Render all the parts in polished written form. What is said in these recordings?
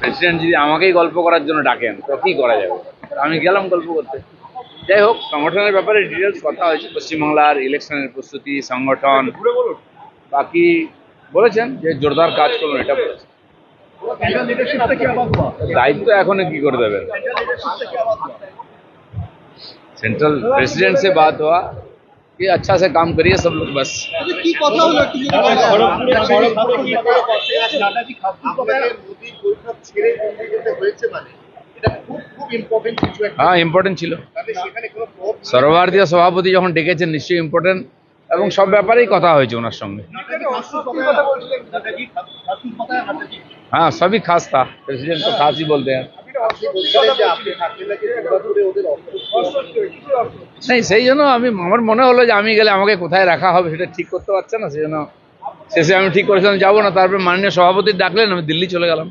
President যদি আমাকেই গল্প করার জন্য ডাকেন তো কি করা যাবে, আমি গেলাম গল্প করতে। যাই হোক, সংগঠনের ব্যাপারে ডিটেলস কথা হয়েছে, পশ্চিমবাংলার ইলেকশনের প্রস্তুতি, সংগঠন, বাকি বলেছেন যে জোরদার কাজ করুন, এটা বলেছেন। दायित्व এখন কি করে দেবেন? सेंट्रल प्रेसिडेंट से बात हुआ कि अच्छा से काम करिए सब लोग, बस। हाँ, इम्पोर्टेंट ছিল। সর্বভারতীয় সভাপতি যখন ডেকেছেন নিশ্চয়ই ইম্পর্টেন্ট, এবং সব ব্যাপারেই কথা হয়েছে ওনার সঙ্গে। हाँ, सभी खास था, प्रेसिडेंट तो खास ही बोलते हैं। नहीं, সেই জন্য আমার মনে হলো যে আমি গেলে আমাকে কোথায় রাখা হবে সেটা ঠিক করতে পারছে না, সেই জন্য শেষে আমি ঠিক করেছিলাম যাবো না। তারপরে মাননীয় সভাপতি ডাকলেন, আমি দিল্লি চলে গেলাম।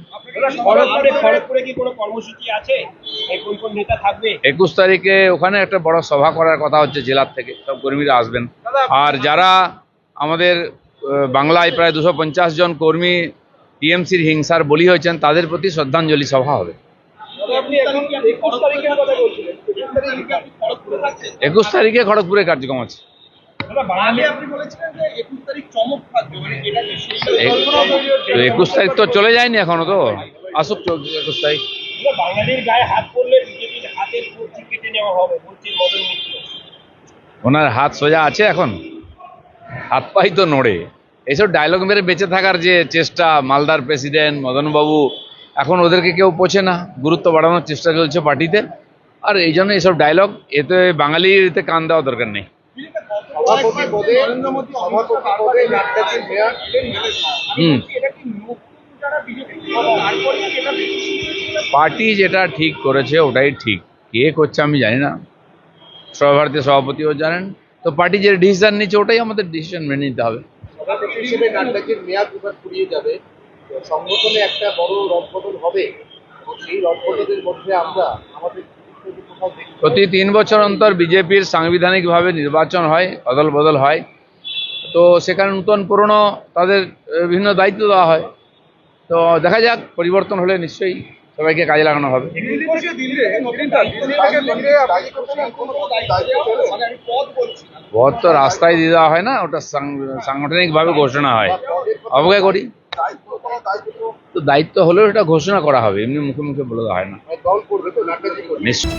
21 তারিখে ওখানে একটা বড় সভা করার কথা হচ্ছে, জেলার থেকে সব কর্মীরা আসবেন। আর যারা আমাদের বাংলায় প্রায় 250 জন কর্মী টিএমসির হিংসার বলি হয়েছেন, তাদের প্রতি শ্রদ্ধাঞ্জলি সভা হবে। 21 তারিখে খড়গপুরে কার্যক্রম আছে। 21 তারিখ তো চলে যায়নি এখনো, তো আসুক 21 তারিখ। ওনার হাত সোজা আছে এখন? হাত পাই তো নড়ে। এইসব ডায়লগ মেরে বেঁচে থাকার যে চেষ্টা, মালদার প্রেসিডেন্ট মদনবাবু, এখন ওদেরকে কেউ পোছে না, গুরুত্ব বাড়ানোর চেষ্টা চলছে পার্টিতে। আর এই জন্য এইসব ডায়লগ, এতে বাঙালির এতে কান দেওয়া দরকার নেই। পার্টি যেটা ঠিক করেছে ওটাই ঠিক, কে করছে আমি জানি না, সর্বভারতীয় সভাপতিও জানেন। তো পার্টি যে ডিসিশন নিচ্ছে ওটাই আমাদের ডিসিশন, মেনে নিতে হবে। সংগঠনে একটা বড় রদবদল হবে, সেই রদবদলের মধ্যে আমরা আমাদের প্রতি 3 বছর অন্তর বিজেপির সাংবিধানিকভাবে নির্বাচন হয়, অদল বদল হয়। তো সেখানে নতুন পুরনো তাদের বিভিন্ন দায়িত্ব দেওয়া হয়। তো দেখা যাক, পরিবর্তন হলে নিশ্চয়ই সবাইকে কাজে লাগানো হবে। পদ তো রাস্তায় দিয়ে দেওয়া হয় না, ওটা সাংগঠনিকভাবে ঘোষণা হয়, অবজ্ঞা করি। তো দায়িত্ব হলেও এটা ঘোষণা করা হবে, এমনি মুখে মুখে বলে দেওয়া হয় না। নিশ্চয়।